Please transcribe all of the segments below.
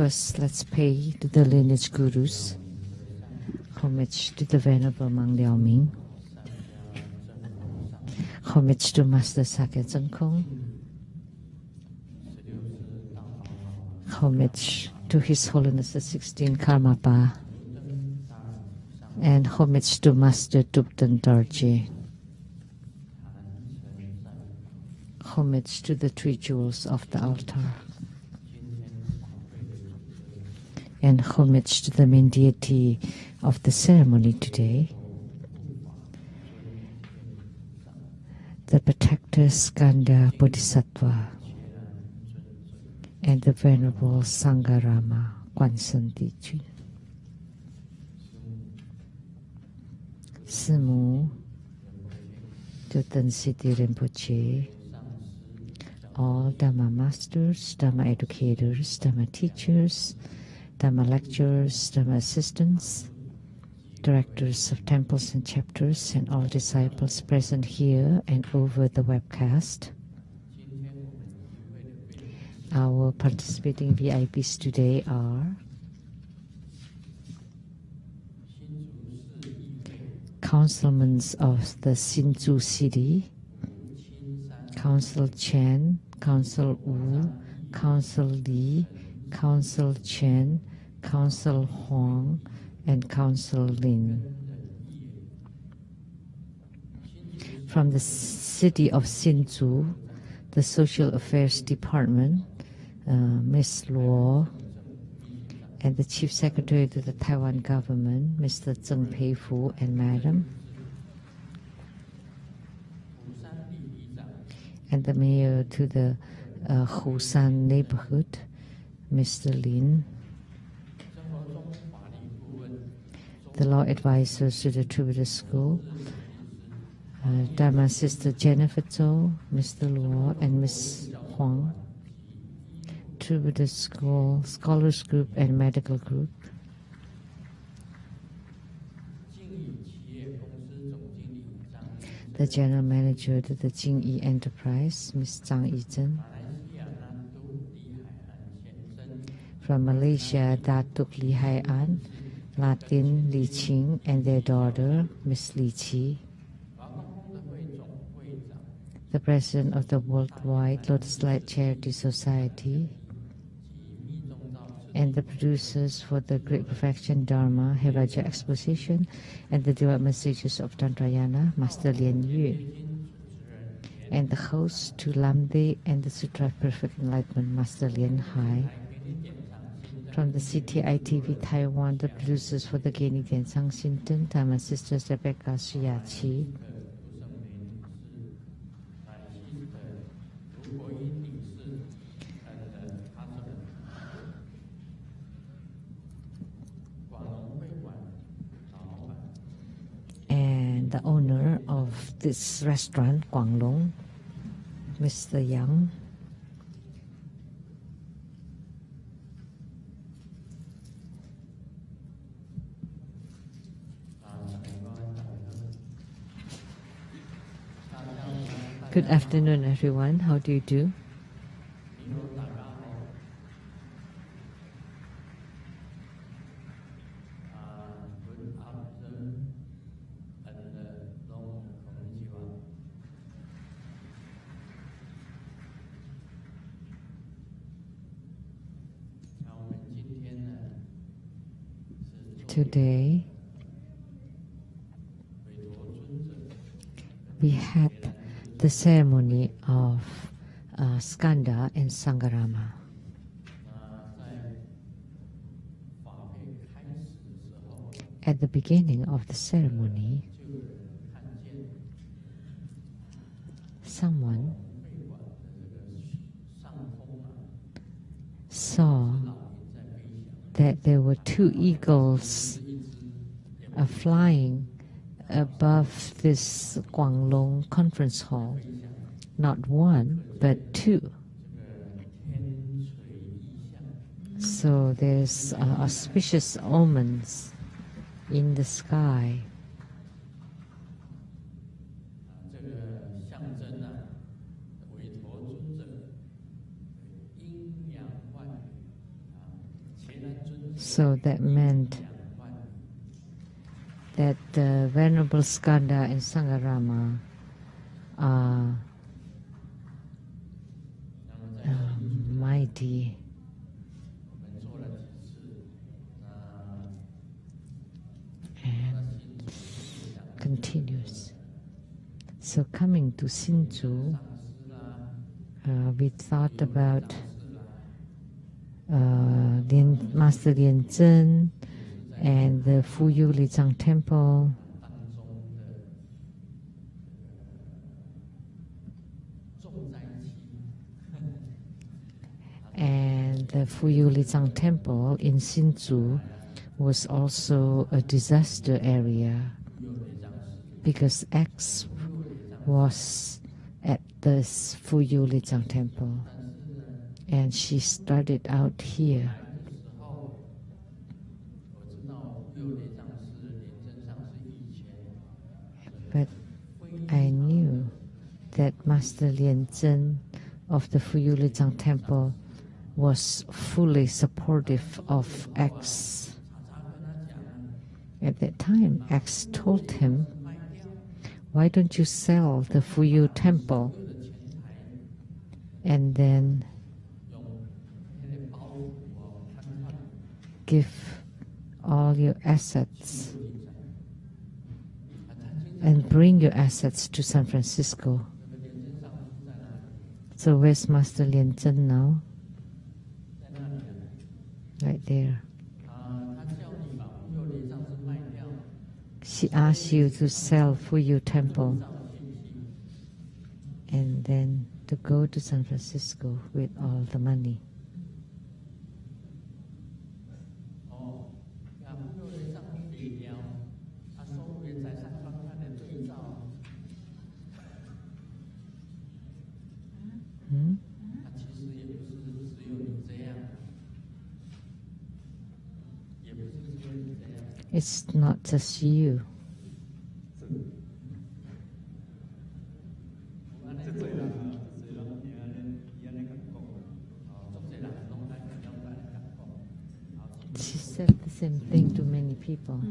First, let's pay to the lineage gurus. Homage to the Venerable Mang Liao Ming. Homage to Master Sakya Zhengkong. Homage to His Holiness the 16th Karmapa. And homage to Master Tupten Dorje. Homage to the three jewels of the altar. And homage to the main deity of the ceremony today, the protector Skanda Bodhisattva and the Venerable Sangkarama Guang Dijun. Simu Tutan Siti Rinpoche, all Dharma masters, Dharma educators, Dharma teachers, Dharma lecturers, Dharma assistants, directors of temples and chapters, and all disciples present here and over the webcast. Our participating VIPs today are councilmen of the Hsinchu City, Council Chen, Council Wu, Council Li, Council Chen, Council Huang, and Council Lin. From the city of Hsinchu, the Social Affairs Department, Ms. Luo, and the Chief Secretary to the Taiwan government, Mr. Zheng Peifu and Madam, and the Mayor to the Husan neighborhood, Mr. Lin, the law advisors to the Tributary School, Dharma Sister Jennifer Zhou, Mr. Luo, and Ms. Huang, Tributary School, Scholars Group, and Medical Group, the General Manager to the Jingyi Enterprise, Ms. Zhang Yizhen, from Malaysia, Datuk Li Hai An, Latin Li Qing, and their daughter, Miss Li Qi, the President of the Worldwide Lotus Light Charity Society, and the producers for the Great Perfection Dharma Heraja Exposition and the Direct Messages of Tantrayana, Master Lien Yu, and the host to Lamde and the Sutra of Perfect Enlightenment, Master Lien Hai. From the CTI TV Taiwan, the producers for the Geni Diansang Shinten, Dharma Sisters Rebecca Shiyachi, and the owner of this restaurant, Guanglong, Mr. Yang. Good afternoon, everyone. How do you do? Today, we had the ceremony of Skanda and Sangkarama. At the beginning of the ceremony, someone saw that there were two eagles flying above this Guanglong conference hall. Not one, but two. So there's auspicious omens in the sky. So that meant that the Venerable Skanda and Sangkarama are mighty. And continues. So coming to Hsinchu, we thought about Master Lien Zhen and the Fuyu Lizang Temple. And the Fuyu Lizang Temple in Hsinchu was also a disaster area because X was at the Fuyu Lizang Temple, and she started out here. But I knew that Master Lien Zhen of the Fuyu Lizang Temple was fully supportive of X. At that time, X told him, "Why don't you sell the Fuyu Temple and then give all your assets and bring your assets to San Francisco?" So where's Master Lien Zhen now? Right there. She asked you to sell Fuyu Temple and then to go to San Francisco with all the money. It's not just you. She said the same thing to many people.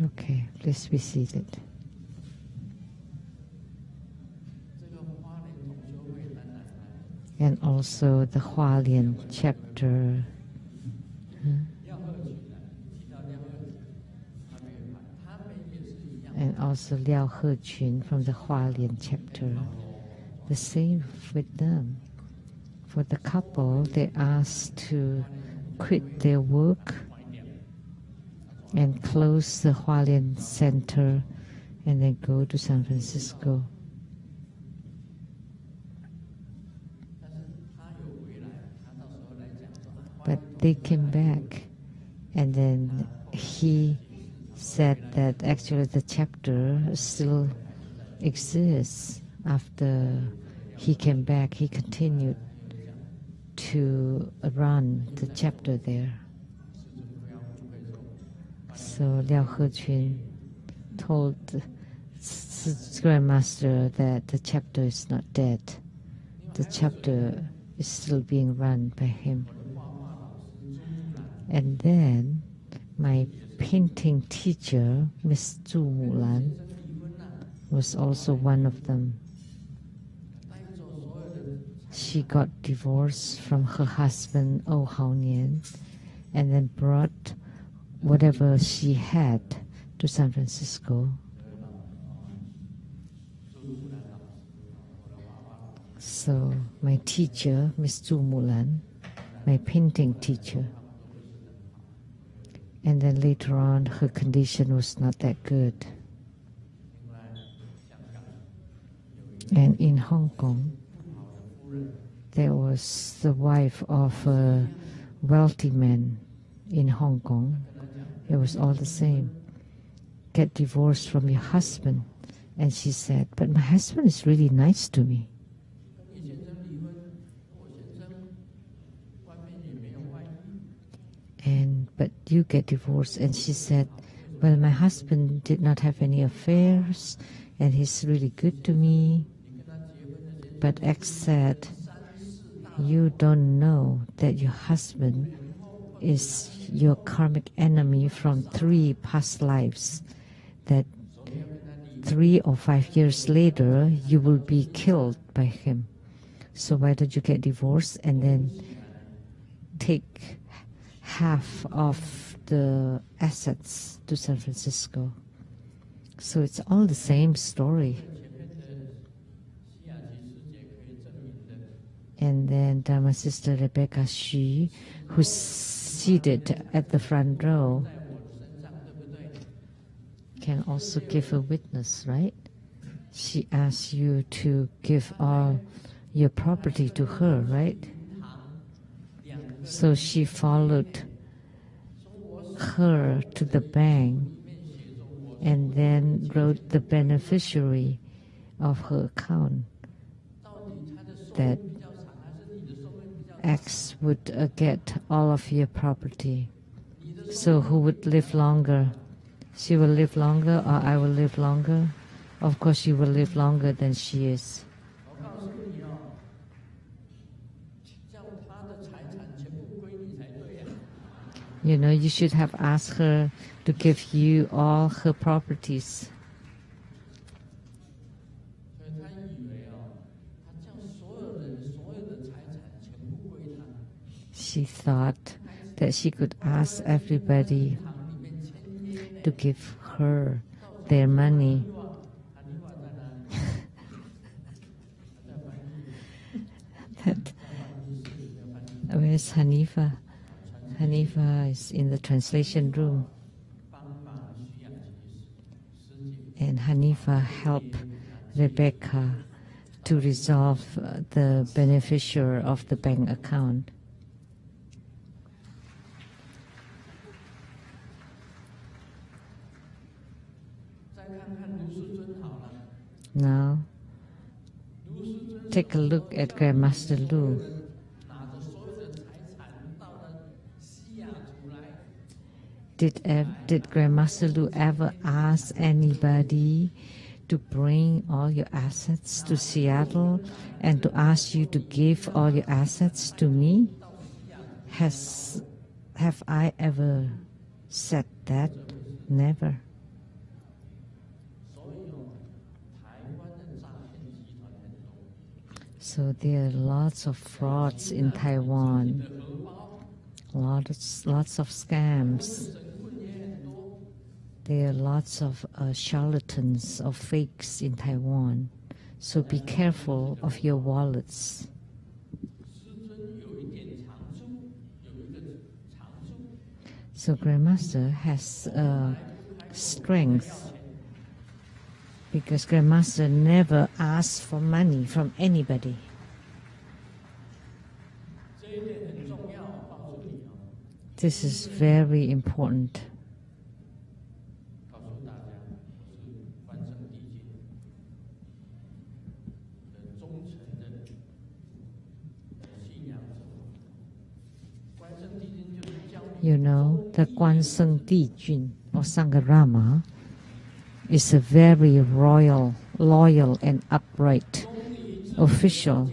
Okay, please be seated. And also the Hualien chapter. And also Liao Hechun from the Hualien chapter. The same with them. For the couple, they asked to quit their work and close the Hualien Center and then go to San Francisco. But they came back, and then he said that actually the chapter still exists. After he came back, he continued to run the chapter there. So Liao Hechun told the Grandmaster that the chapter is not dead. The chapter is still being run by him. And then my painting teacher, Miss Zhu Mulan, was also one of them. She got divorced from her husband, Oh Hao-Nian, and then brought whatever she had to San Francisco. So my teacher, Miss Zhu Mulan, my painting teacher, and then later on her condition was not that good. And in Hong Kong, there was the wife of a wealthy man in Hong Kong. It was all the same. Get divorced from your husband. And she said, but my husband is really nice to me. But you get divorced. And she said, well, my husband did not have any affairs, and he's really good to me. But X said, you don't know that your husband is your karmic enemy from 3 past lives, that 3 or 5 years later you will be killed by him. So why don't you get divorced and then take half of the assets to San Francisco? So it's all the same story. And then Dharma sister Rebecca Xu, who's seated at the front row, can also give a witness, right? She asked you to give all your property to her, right? So she followed her to the bank and then wrote the beneficiary of her account that X would get all of your property. So who would live longer? She will live longer or I will live longer? Of course you will live longer than she is. You know, you should have asked her to give you all her properties. She thought that she could ask everybody to give her their money. Where's Hanifa? Hanifa is in the translation room. And Hanifa helped Rebecca to resolve the beneficiary of the bank account. Now, take a look at Grandmaster Lu. Did Grandmaster Lu ever ask anybody to bring all your assets to Seattle and to ask you to give all your assets to me? Have I ever said that? Never. So there are lots of frauds in Taiwan, lots of scams. There are lots of charlatans or fakes in Taiwan. So be careful of your wallets. So Grandmaster has strength, because Grandmaster never asks for money from anybody. This is very important. You know, the Guang or Sangkarama is a very royal, loyal and upright official,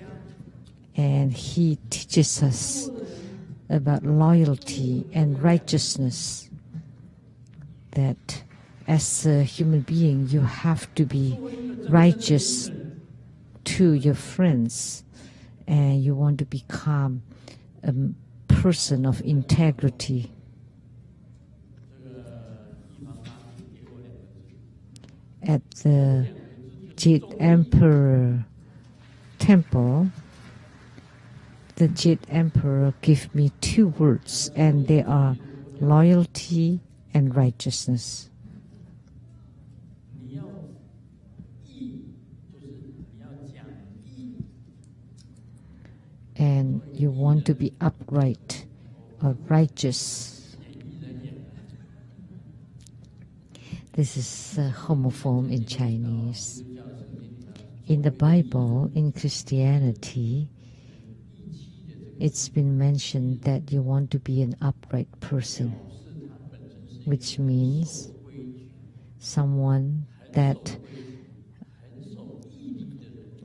and he teaches us about loyalty and righteousness, that as a human being you have to be righteous to your friends, and you want to become a person of integrity. At the Jit Emperor temple, the Jit Emperor gave me 2 words, and they are loyalty and righteousness. And you want to be upright or righteous. This is a homophone in Chinese. In the Bible, in Christianity, it's been mentioned that you want to be an upright person, which means someone that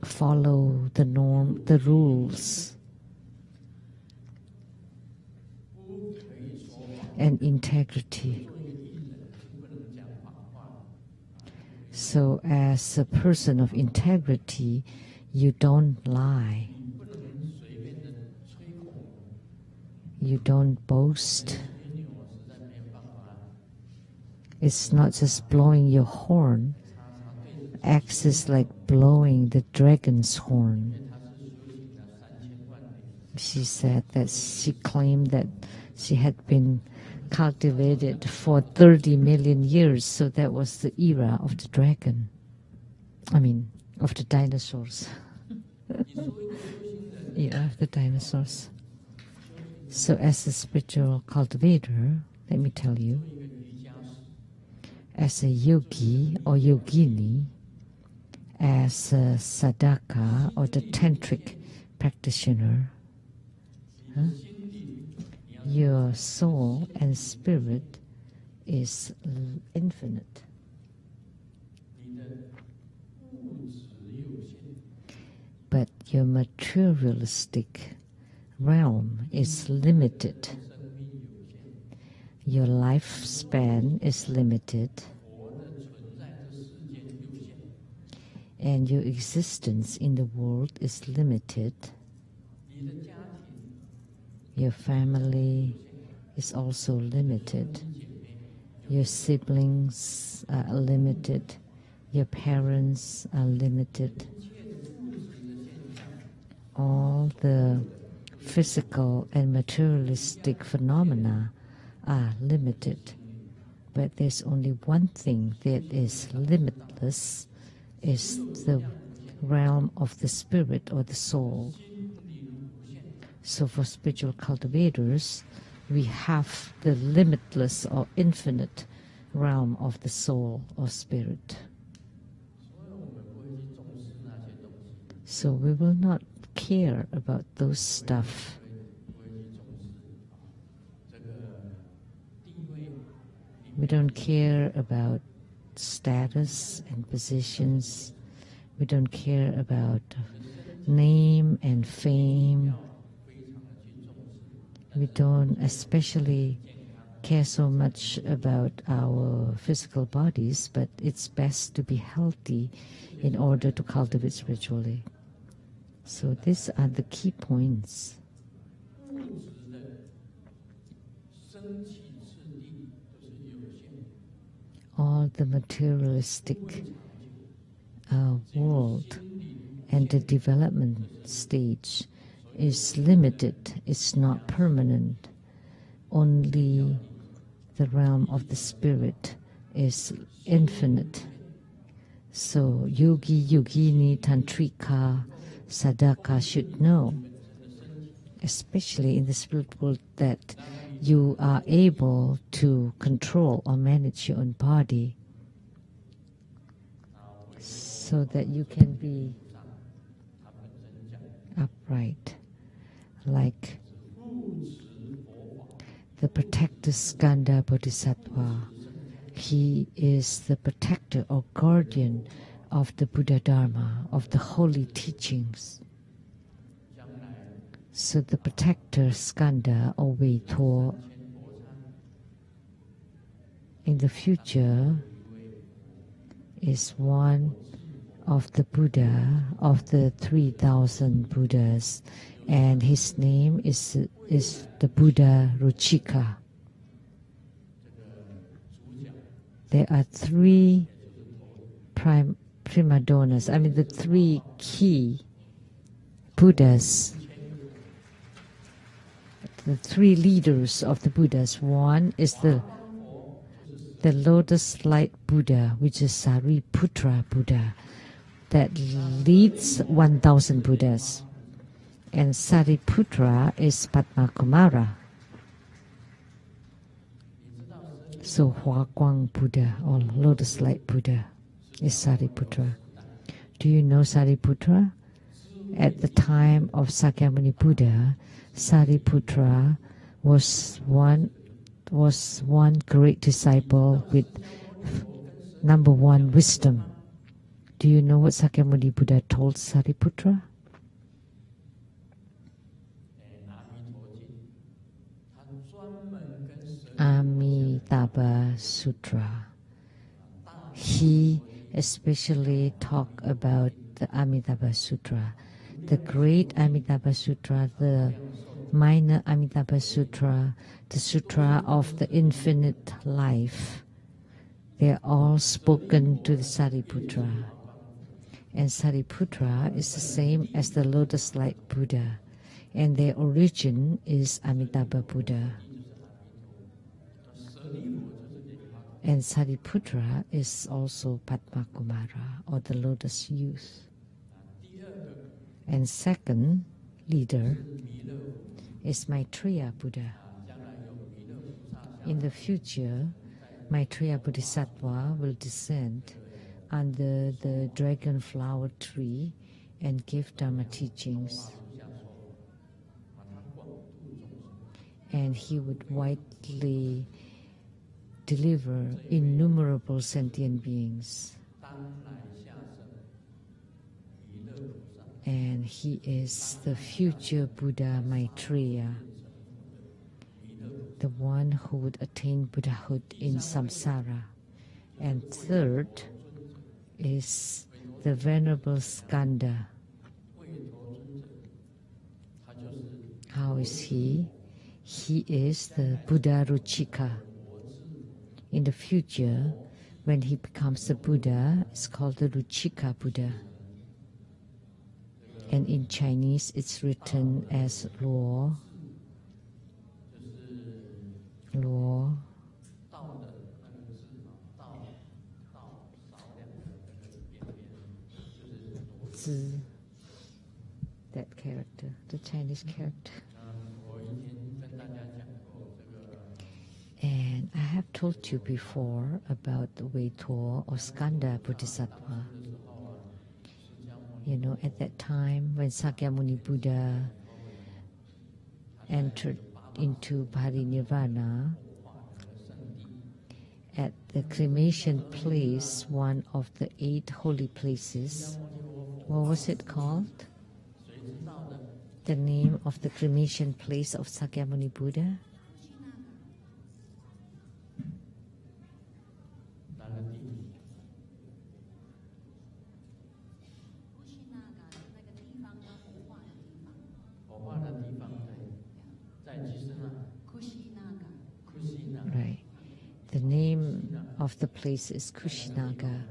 follow the norm, the rules. and integrity. So as a person of integrity, you don't lie. You don't boast. It's not just blowing your horn. Acts is like blowing the dragon's horn. She said that she claimed that she had been cultivated for 30 million years, so that was the era of the dragon. I mean, of the dinosaurs. Era of the dinosaurs. So as a spiritual cultivator, let me tell you, as a yogi or yogini, as a sadhaka or the tantric practitioner, your soul and spirit is infinite. But your materialistic realm is limited. Your lifespan is limited. And your existence in the world is limited. Your family is also limited. Your siblings are limited. Your parents are limited. All the physical and materialistic phenomena are limited. But there's only one thing that is limitless, is the realm of the spirit or the soul. So for spiritual cultivators, we have the limitless or infinite realm of the soul or spirit. So we will not care about those stuff. We don't care about status and positions. We don't care about name and fame. We don't especially care so much about our physical bodies, but it's best to be healthy in order to cultivate spiritually. So these are the key points. All the materialistic world and the development stage is limited, it's not permanent. Only the realm of the spirit is infinite. So yogi, yogini, tantrika, sadhaka should know, especially in the spirit world, that you are able to control or manage your own body so that you can be upright, like the protector Skanda Bodhisattva. He is the protector or guardian of the Buddha Dharma, of the holy teachings. So the protector Skanda or Weituo in the future is one of the Buddha, of the 3,000 Buddhas, and his name is the Buddha Ruchika. There are three prima donnas, I mean the three key Buddhas, the three leaders of the Buddhas. One is the lotus light Buddha, which is Sariputra Buddha, that leads 1,000 Buddhas. And Sariputra is Padma Kumara. So Guang Buddha or lotus light Buddha is Sariputra. Do you know Sariputra? At the time of Sakyamuni Buddha, Sariputra was one great disciple with number one wisdom. Do you know what Sakyamuni Buddha told Sariputra? Amitabha Sutra. He especially talked about the Amitabha Sutra, the great Amitabha Sutra, the minor Amitabha Sutra, the Sutra of the infinite life. They are all spoken to the Sariputra. And Sariputra is the same as the lotus-like Buddha, and their origin is Amitabha Buddha. And Sariputra is also Padma Kumara, or the lotus youth. And second leader is Maitreya Buddha. In the future, Maitreya Bodhisattva will descend under the dragon flower tree and give Dharma teachings. And he would widely deliver innumerable sentient beings. And he is the future Buddha Maitreya, the one who would attain Buddhahood in samsara. And third is the Venerable Skanda. How is he? He is the Buddha Ruchika. In the future, when he becomes a Buddha, it's called the Ruchika Buddha. And in Chinese, it's written as Luo. Luo. Zi. That character, the Chinese character. And I have told you before about the Weituo or Skanda Bodhisattva. You know, at that time when Sakyamuni Buddha entered into Parinirvana, at the cremation place, one of the 8 holy places, what was it called? The name of the cremation place of Sakyamuni Buddha? Right. The name of the place is Kushinaga.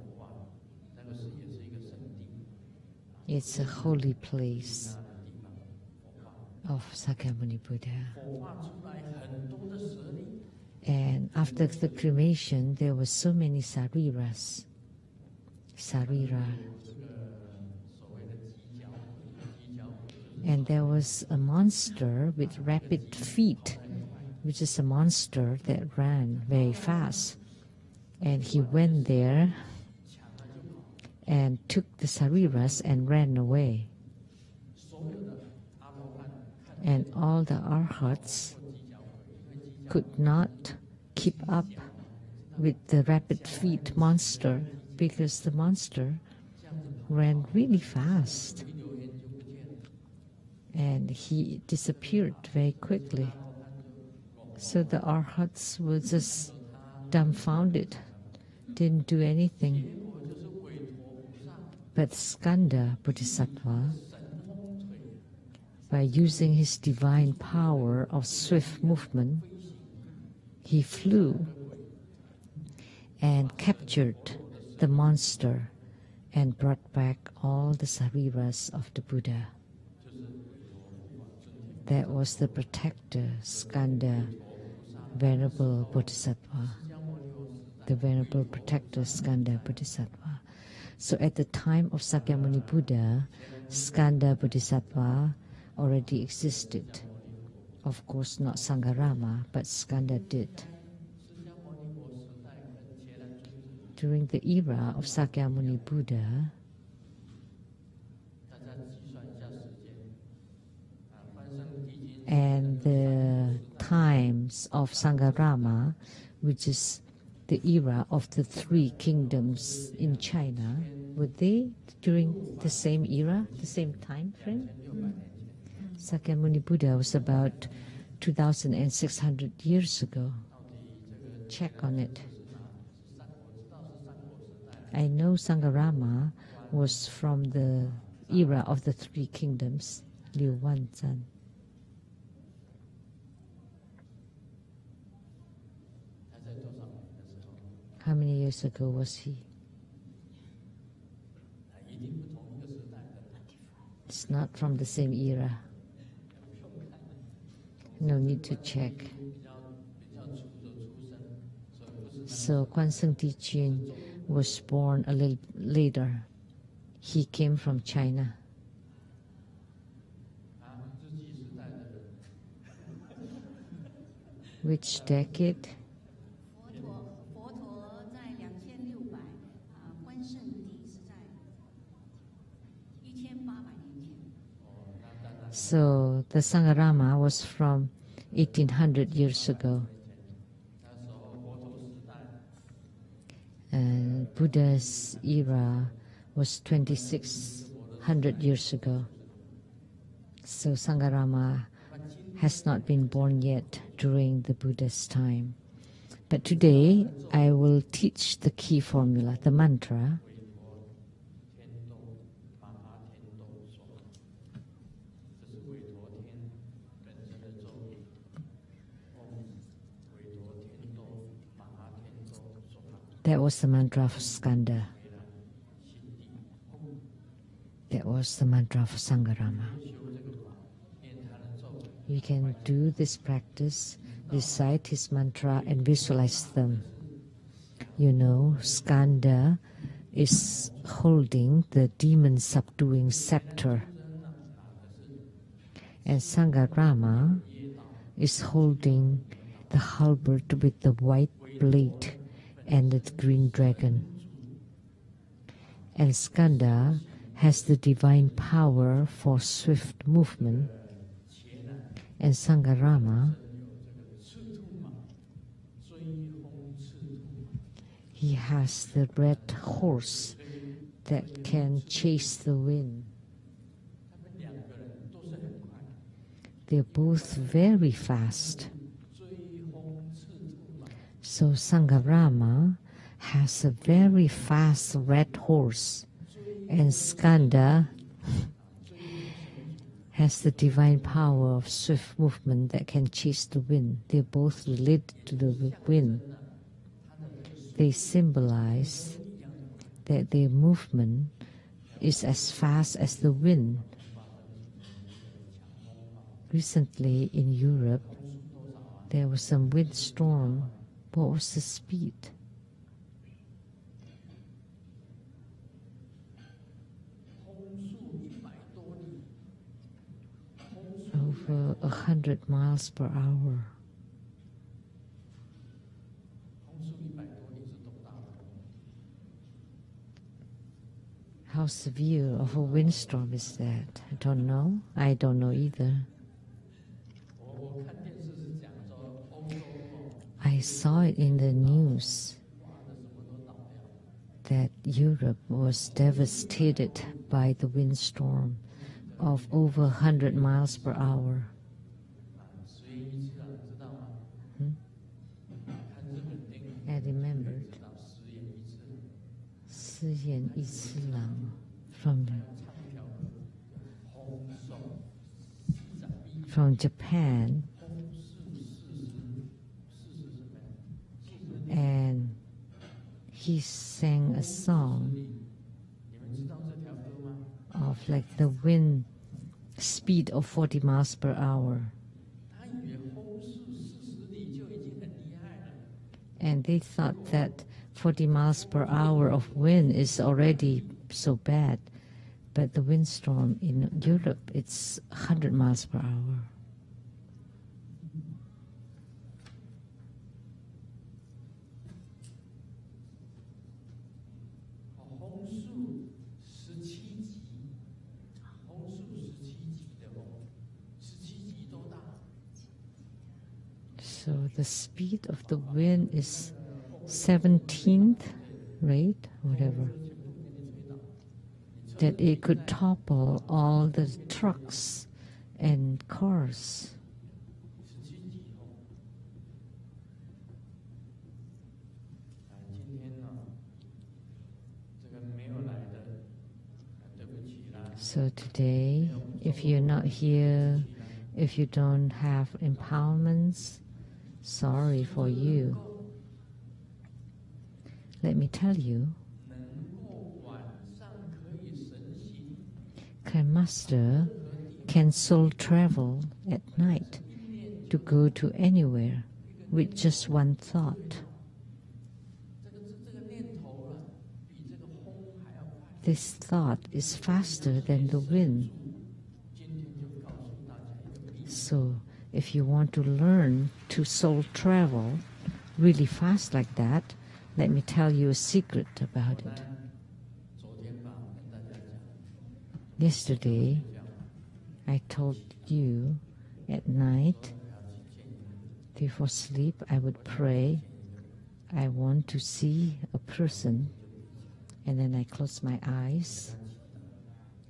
It's a holy place of Sakyamuni Buddha. And after the cremation, there were so many sariras. Sarira. And there was a monster with rapid feet, which is a monster that ran very fast. And he went there and took the sariras and ran away. And all the arhats could not keep up with the rapid feet monster because the monster ran really fast. And he disappeared very quickly. So the arhats were just dumbfounded, didn't do anything. But Skanda Bodhisattva, by using his divine power of swift movement, he flew and captured the monster and brought back all the sariras of the Buddha. That was the protector, Skanda, Venerable Bodhisattva, the Venerable Protector, Skanda Bodhisattva. So at the time of Sakyamuni Buddha, Skanda Bodhisattva already existed. Of course, not Sangkarama, but Skanda did. During the era of Sakyamuni Buddha, and the times of Sangkarama, which is the era of the 3 kingdoms in China, were they during the same era, the same time frame? Sakyamuni Buddha was about 2,600 years ago. check on it. I know Sangkarama was from the era of the three kingdoms, Liu Wanzan. How many years ago was he? It's not from the same era. No need to check. So Guang Tijun was born a little later. He came from China. Which decade? So the Sangkarama was from 1800 years ago. And Buddha's era was 2600 years ago. So Sangkarama has not been born yet during the Buddha's time. But today I will teach the key formula, the mantra. That was the mantra of Skanda. That was the mantra of Sangkarama. You can do this practice, recite his mantra and visualize them. You know, Skanda is holding the demon subduing scepter. And Sangkarama is holding the halberd with the white blade and the green dragon. And Skanda has the divine power for swift movement. And Sangkarama, he has the red horse that can chase the wind. They're both very fast. So Sangkarama has a very fast red horse, and Skanda has the divine power of swift movement that can chase the wind. They both relate to the wind. They symbolize that their movement is as fast as the wind. Recently in Europe, there was some windstorm. What was the speed? Over 100 miles per hour. How severe of a windstorm is that? I don't know. I don't know either. I saw it in the news that Europe was devastated by the windstorm of over 100 miles per hour. I remembered Sheng-Yen from Japan, and he sang a song of like the wind speed of 40 miles per hour. And they thought that 40 miles per hour of wind is already so bad. But the windstorm in Europe, it's 100 miles per hour. So the speed of the wind is 17th, right? Whatever. That it could topple all the trucks and cars. So today, if you're not here, if you don't have empowerments, sorry for you. Let me tell you, Master can soul travel at night to go to anywhere with just one thought. This thought is faster than the wind. So if you want to learn to soul travel really fast like that, let me tell you a secret about it. Yesterday, I told you at night, before sleep, I would pray. I want to see a person, and then I close my eyes.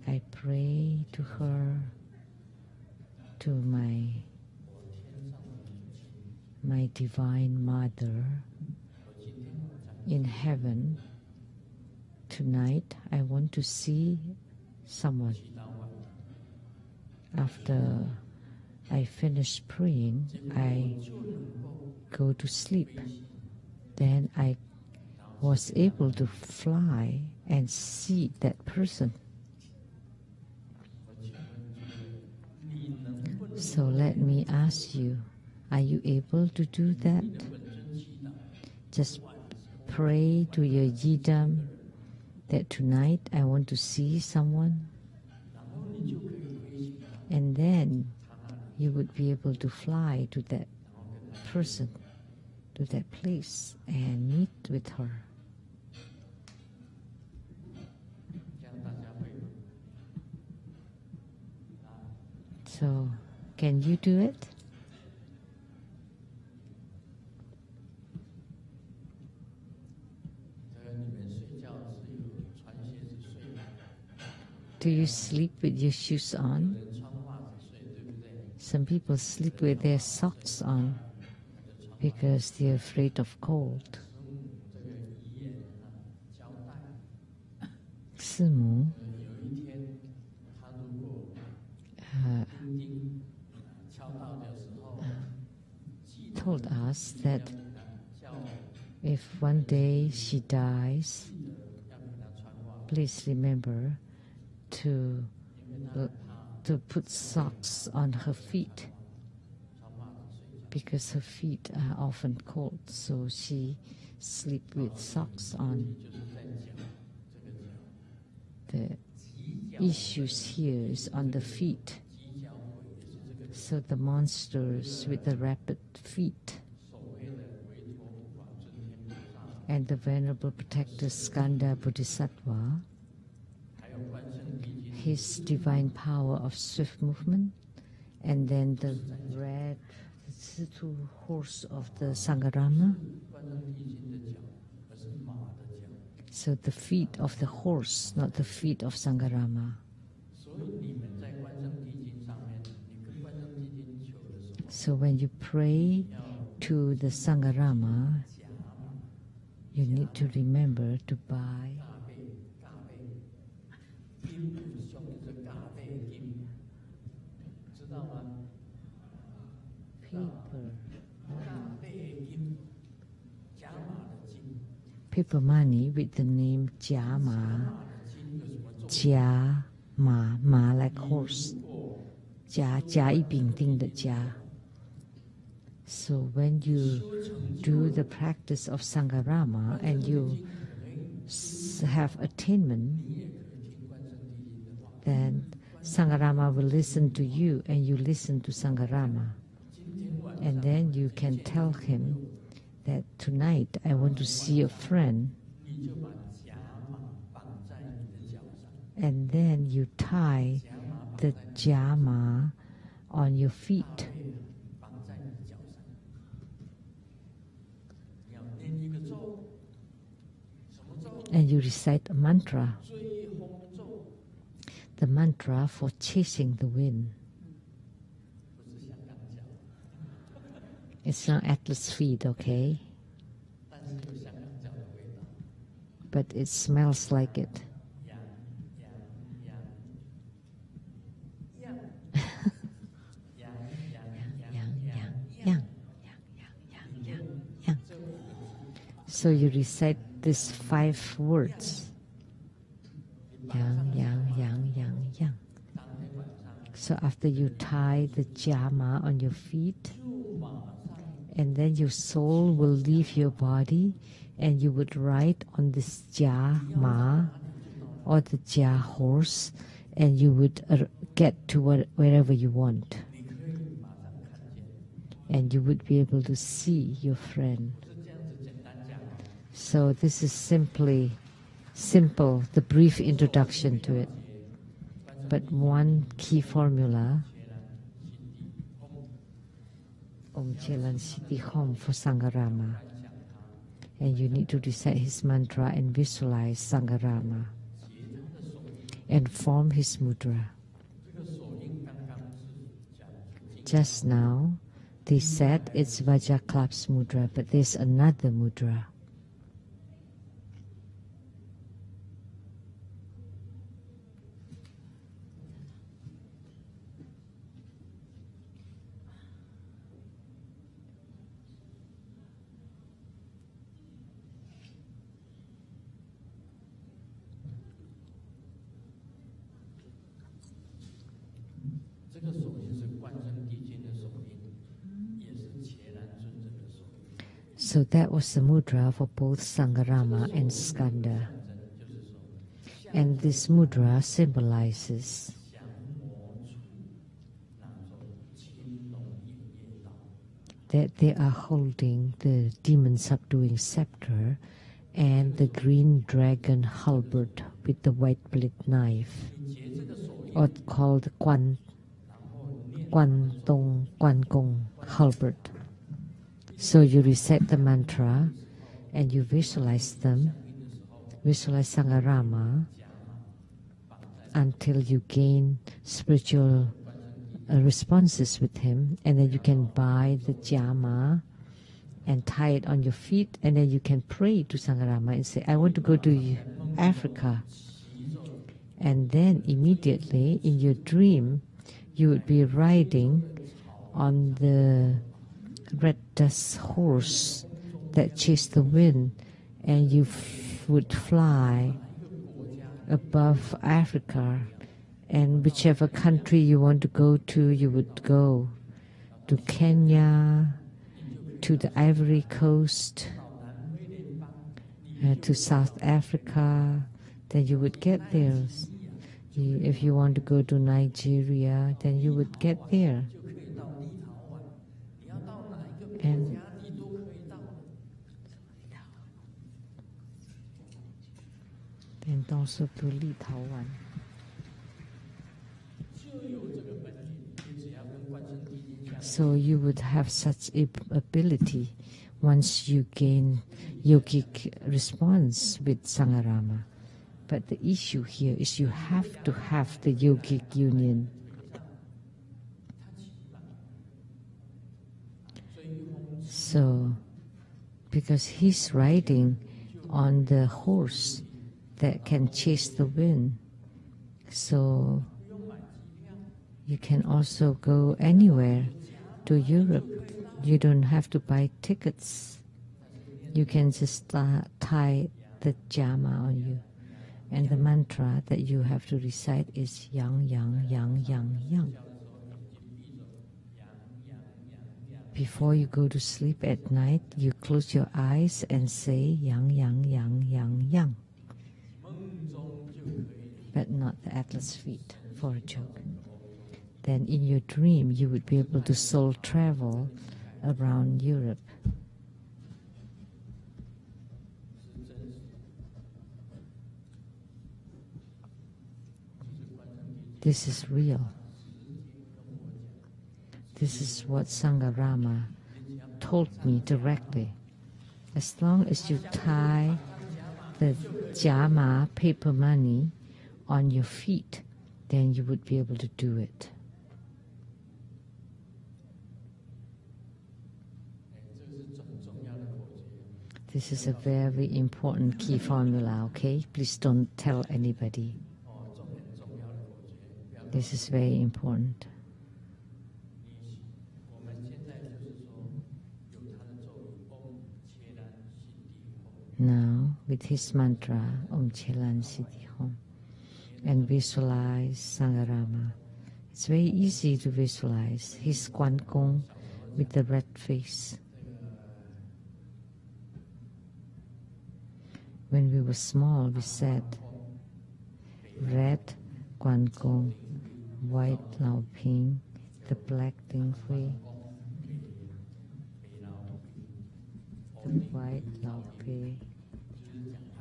I pray to her, to my Divine Mother in heaven. Tonight, I want to see someone. After I finish praying, I go to sleep. Then I was able to fly and see that person. So let me ask you, are you able to do that? Just pray to your yidam that tonight I want to see someone, and then you would be able to fly to that person, to that place, and meet with her. So, can you do it? Do you sleep with your shoes on? Some people sleep with their socks on because they're afraid of cold. 师母 told us that if one day she dies, please remember to put socks on her feet, because her feet are often cold, so she sleeps with socks on. The issues here is on the feet. So the monsters with the rapid feet and the Venerable Protector Skanda Bodhisattva, his divine power of swift movement, and then the red horse of the Sangkarama. So the feet of the horse, not the feet of Sangkarama. So when you pray to the Sangkarama, you need to remember to buy paper money with the name Dharma. Dharma, ma like horse. Jia yi bing ding the jia. So when you do the practice of Sangkarama and you have attainment, then Sangkarama will listen to you and you listen to Sangkarama. And then you can tell him that tonight I want to see a friend. And then you tie the Dharma on your feet. And you recite a mantra. The mantra for chasing the wind. It's not Atlas feet, okay? But it smells like it. So you recite these 5 words. Yang, yang, yang, yang, yang. So after you tie the jama on your feet, and then your soul will leave your body, and you would ride on this jama or the jia horse, and you would get to wherever you want. And you would be able to see your friend. So this is simple, the brief introduction to it. But one key formula, Om Chelan Siddhi Hom for Sangkarama. And you need to recite his mantra and visualize Sangkarama and form his mudra. Just now, they said it's Vajaklap's mudra, but there's another mudra. So that was the mudra for both Sangkarama and Skanda. And this mudra symbolizes that they are holding the demon subduing scepter and the green dragon halberd with the white blade knife, or called Guan Gong halberd. So you recite the mantra and you visualize them, visualize Sangkarama until you gain spiritual responses with him, and then you can buy the jama and tie it on your feet, and then you can pray to Sangkarama and say, I want to go to Africa. And then immediately in your dream, you would be riding on the red dust horse that chased the wind, and you would fly above Africa, and whichever country you want to go to, you would go to Kenya, to the Ivory Coast, to South Africa. Then you would get there. If you want to go to Nigeria, then you would get there. And also to Lithuania. So you would have such ability once you gain yogic response with Sangkarama. But the issue here is you have to have the yogic union. So, because he's riding on the horse that can chase the wind, so you can also go anywhere to Europe. You don't have to buy tickets. You can just tie the jama on you. And the mantra that you have to recite is Yang, Yang, Yang, Yang, Yang. Before you go to sleep at night, you close your eyes and say Yang, Yang, Yang, Yang, Yang. But not the atlas feet, for a joke. Then in your dream, you would be able to soul travel around Europe. This is real. This is what Sangkarama told me directly. As long as you tie the jama, paper money, on your feet, then you would be able to do it. This is a very important key formula, okay? Please don't tell anybody. This is very important. Now, with his mantra, Om Chelan Siddhi Hom, and visualize Sangkarama. It's very easy to visualize his Guang Gong with the red face. When we were small, we said, red Guang Gong, white Lao Ping, the black Ding Hui. The white Lao Pei,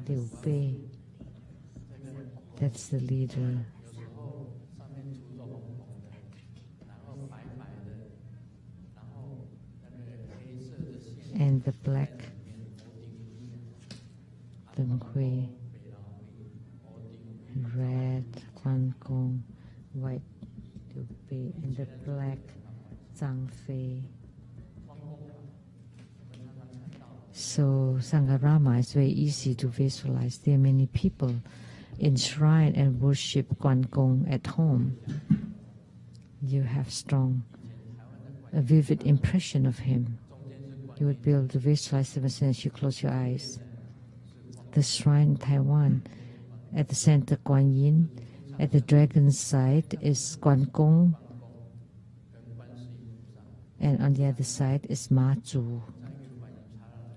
Liu Bei. That's the leader. And the black Deng Hui, red Guang Gong, white Liu Bei, and the black Zhang Fei. So Sangkarama is very easy to visualize. There are many people enshrine and worship Guang Gong at home. You have a vivid impression of him. You would be able to visualize him as soon as you close your eyes. The shrine in Taiwan, at the center Guan Yin, at the dragon's side is Guang Gong, and on the other side is Ma Zhu,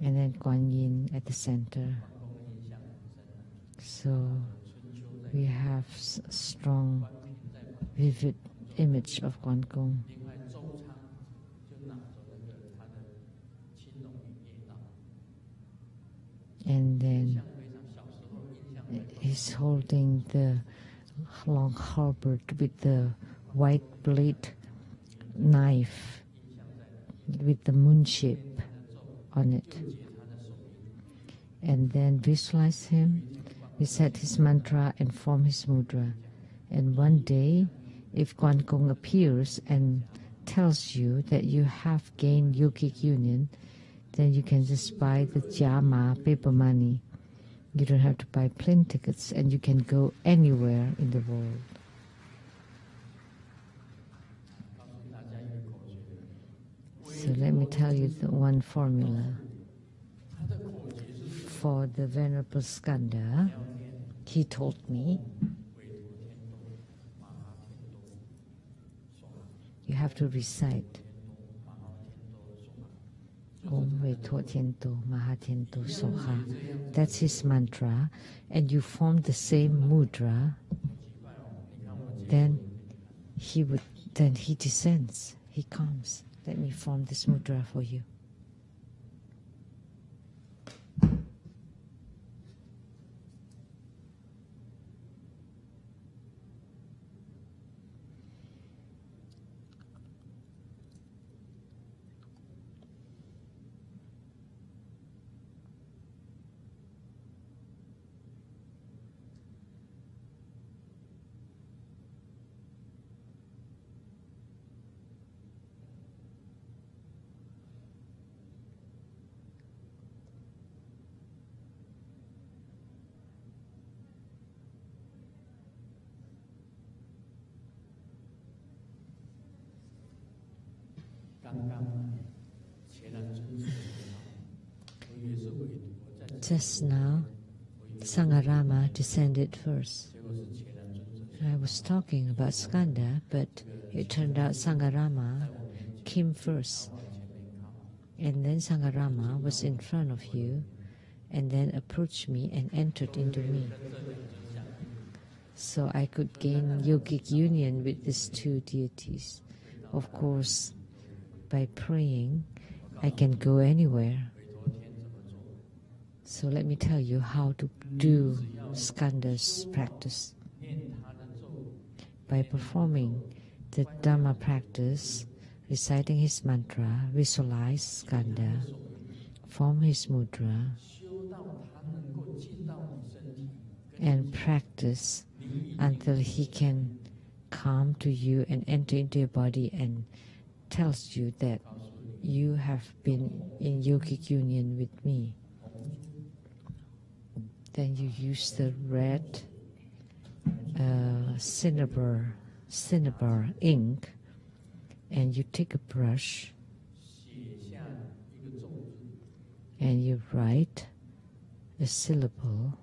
and then Guan Yin at the center. So we have a strong, vivid image of Guang Gong. And then he's holding the long halberd with the white blade knife with the moon shape on it. And then visualize him, recite his mantra and form his mudra. And one day, if Guang Gong appears and tells you that you have gained yogic union, then you can just buy the Dharma paper money. You don't have to buy plane tickets, and you can go anywhere in the world. So let me tell you the one formula. For the Venerable Skanda, he told me, you have to recite Om Ve To Tien To Maha Tien To Soha. That's his mantra, and you form the same mudra. Then he descends. He comes. Let me form this mudra for you. Just now, Sangkarama descended first. I was talking about Skanda, but it turned out Sangkarama came first. And then Sangkarama was in front of you, and then approached me and entered into me. So I could gain yogic union with these two deities. Of course, by praying, I can go anywhere. So let me tell you how to do Skanda's practice. By performing the Dharma practice, reciting his mantra, visualize Skanda, form his mudra, and practice until he can come to you and enter into your body and tells you that you have been in yogic union with me. Then you use the red cinnabar ink, and you take a brush and you write a syllable,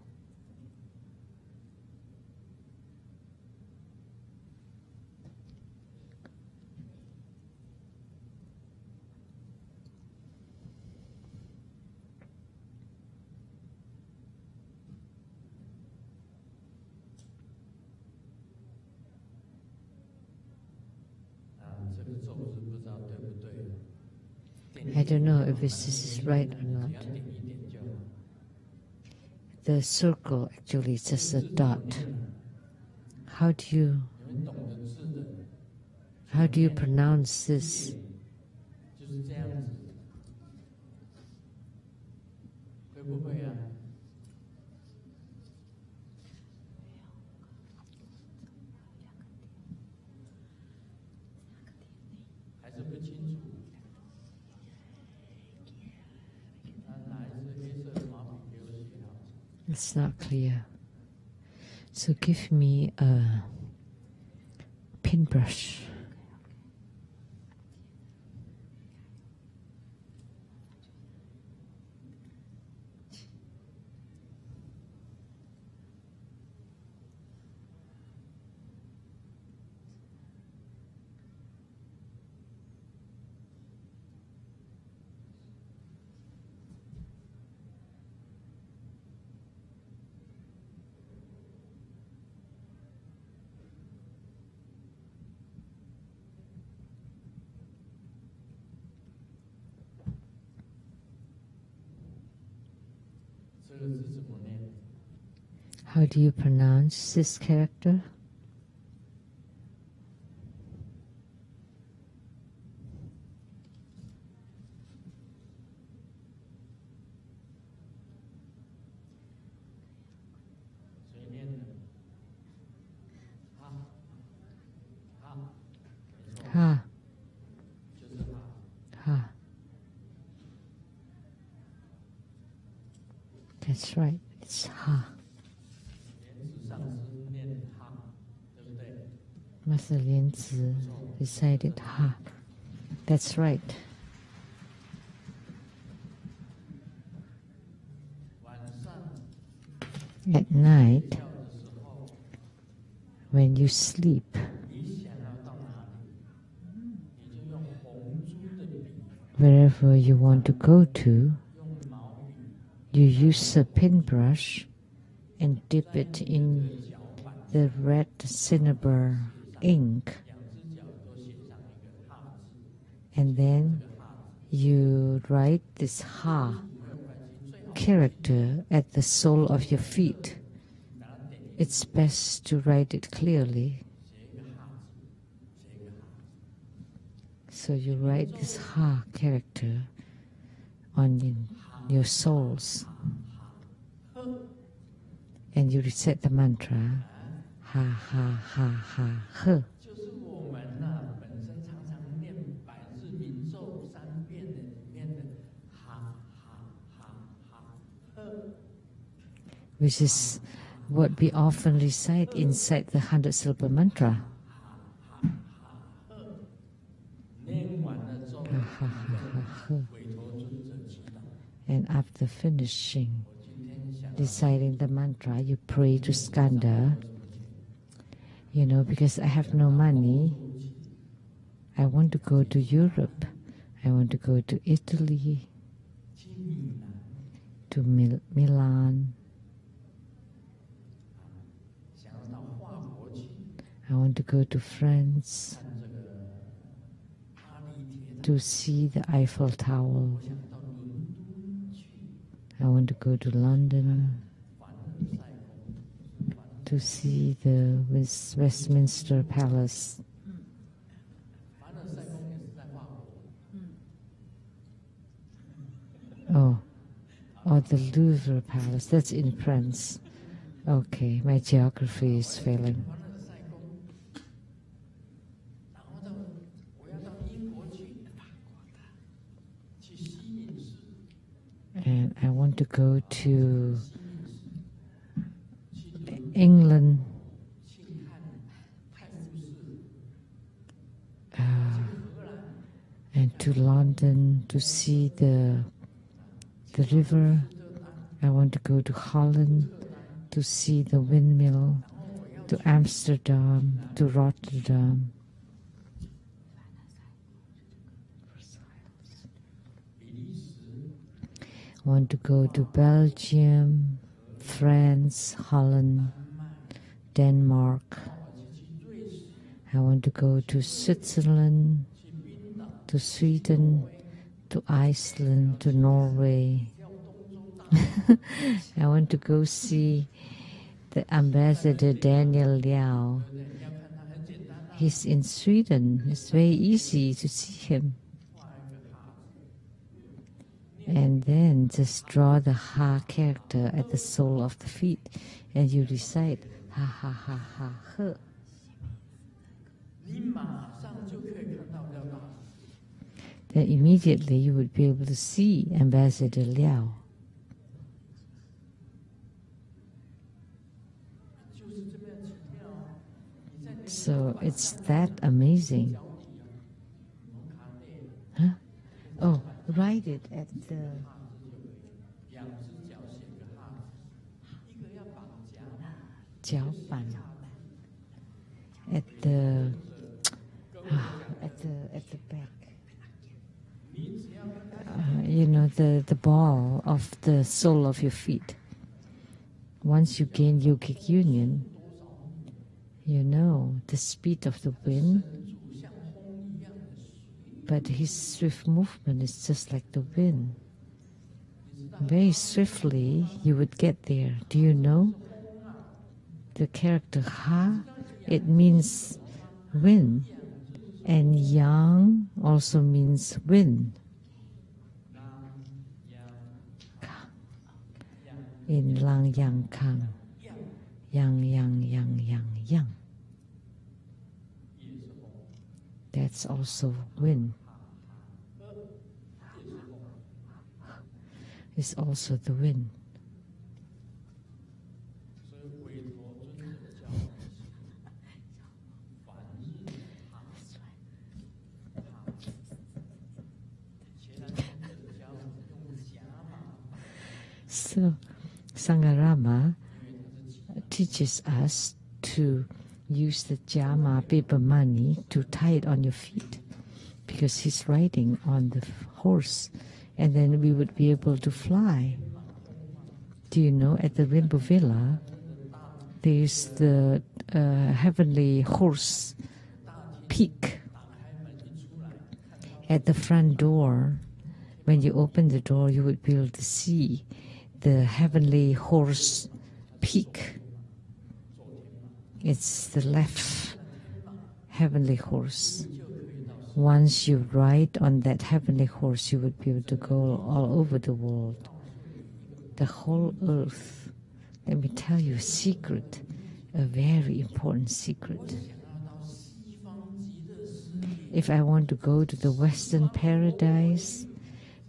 I don't know if this is right or not. The circle actually is just a dot. How do you pronounce this? It's not clear. So give me a paintbrush. How do you pronounce this character? Ha. Ha. That's right, it's ha. Master Lian Zi recited ha. That's right. At night, when you sleep, wherever you want to go to, you use a paintbrush and dip it in the red cinnabar ink, and then you write this ha character at the sole of your feet. It's best to write it clearly. So you write this ha character on your soles, and you recite the mantra ha ha ha ha he. Which is what we often recite inside the 100-syllable mantra. And after finishing reciting the mantra, you pray to Skanda. You know, because I have no money, I want to go to Europe, I want to go to Italy, to Milan, I want to go to France, to see the Eiffel Tower, I want to go to London, to see the Westminster Palace. Oh, the Louvre Palace, that's in France. Okay, my geography is failing. And I want to go to England, and to London to see the river. I I want to go to Holland to see the windmill, to Amsterdam, to Rotterdam. I want to go to Belgium, France, Holland, Denmark. I want to go to Switzerland, to Sweden, to Iceland, to Norway. I want to go see the Ambassador Daniel Liao. He's in Sweden. It's very easy to see him. And then just draw the Ha character at the sole of the feet, and you recite Ha Ha Ha Ha He. Then immediately you would be able to see Ambassador Liao. So it's that amazing. Huh? Oh, write it at the at the back. You know, the ball of the sole of your feet. Once you gain yogic union, you know the speed of the wind, but his swift movement is just like the wind. Very swiftly you would get there. Do you know? The character Ha, it means wind, and Yang also means wind. In Lang Yang Kang, Yang Yang Yang Yang Yang. That's also wind. It's also the wind. So Sangkarama teaches us to use the Dharma paper money to tie it on your feet, because he's riding on the horse, and then we would be able to fly. Do you know, at the Rainbow Villa, there's the heavenly horse peak at the front door. When you open the door, you would be able to see the heavenly horse peak. It's the left heavenly horse. Once you ride on that heavenly horse, you would be able to go all over the world, the whole earth. Let me tell you a secret, a very important secret. If I want to go to the Western paradise,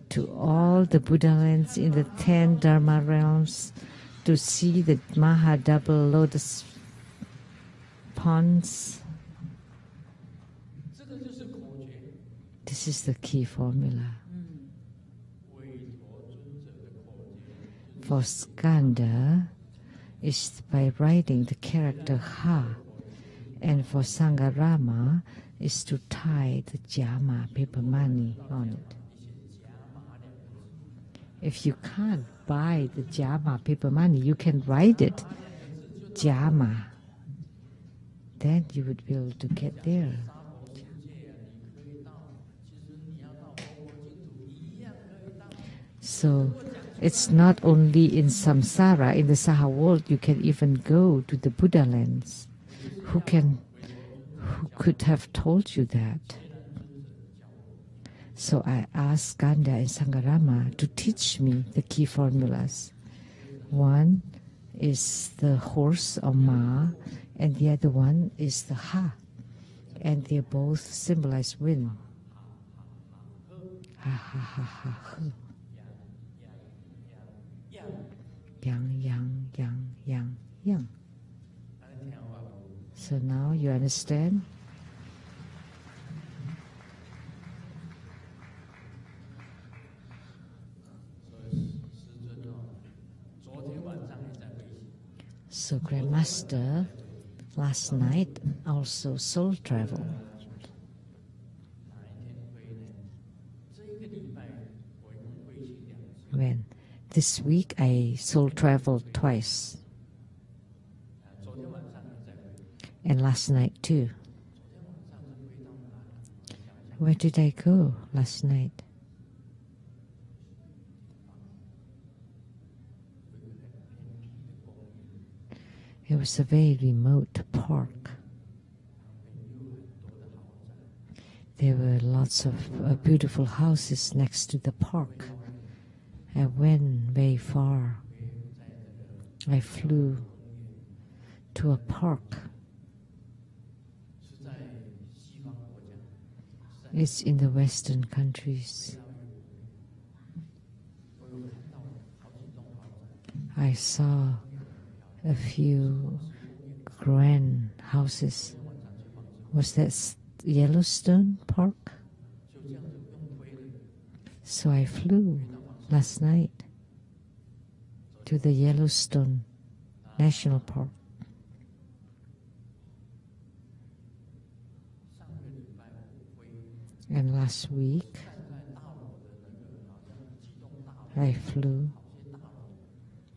to all the Buddha lands in the 10 Dharma realms, to see the Maha double lotus ponds, this is the key formula. For Skanda, is by writing the character Ha, and for Sangkarama is to tie the Dharma paper money on it. If you can't buy the Dharma paper money, you can write it Dharma. Then you would be able to get there. So it's not only in samsara, in the Saha world, you can even go to the Buddha lands. Who could have told you that? So I asked Skanda and Sangkarama to teach me the key formulas. One is the horse or Ma, and the other one is the Ha. And they both symbolize wind. Ha ha ha ha ha. Yang, yang, yang, yang, yang. So now you understand? So Grandmaster last night also soul travel. When this week I soul traveled twice. And last night too. Where did I go last night? It was a very remote park. There were lots of beautiful houses next to the park. I went very far. I flew to a park. It's in the Western countries. I saw a few grand houses. Was that Yellowstone Park? So I flew last night to the Yellowstone National Park. And last week I flew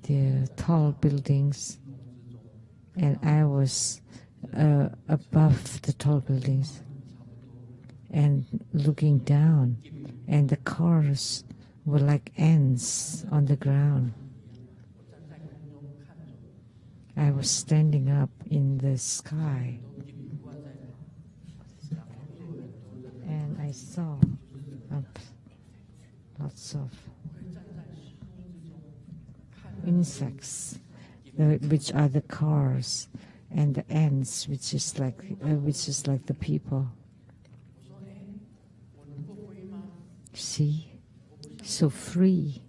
the tall buildings, and I was above the tall buildings and looking down, and the cars were like ants on the ground. I was standing up in the sky, and I saw lots of insects, which are the cars, and the ants, which is like the people. See, so free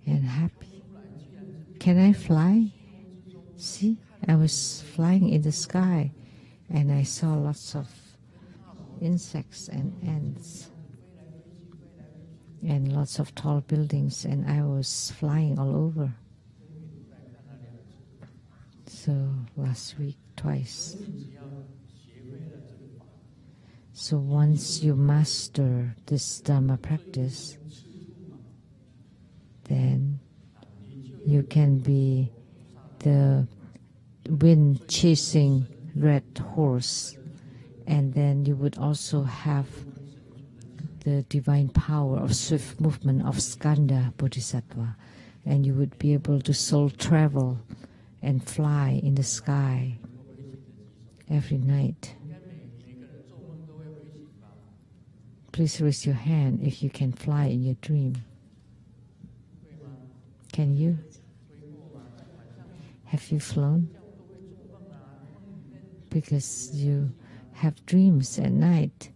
and happy. Can I fly? See, I was flying in the sky, and I saw lots of insects and ants and lots of tall buildings, and I was flying all over. So last week twice. So once you master this Dharma practice, then you can be the wind chasing red horse, and then you would also have the divine power of swift movement of Skanda Bodhisattva, and you would be able to soul travel and fly in the sky every night. Please raise your hand if you can fly in your dream. Can you? Have you flown? Because you have dreams at night,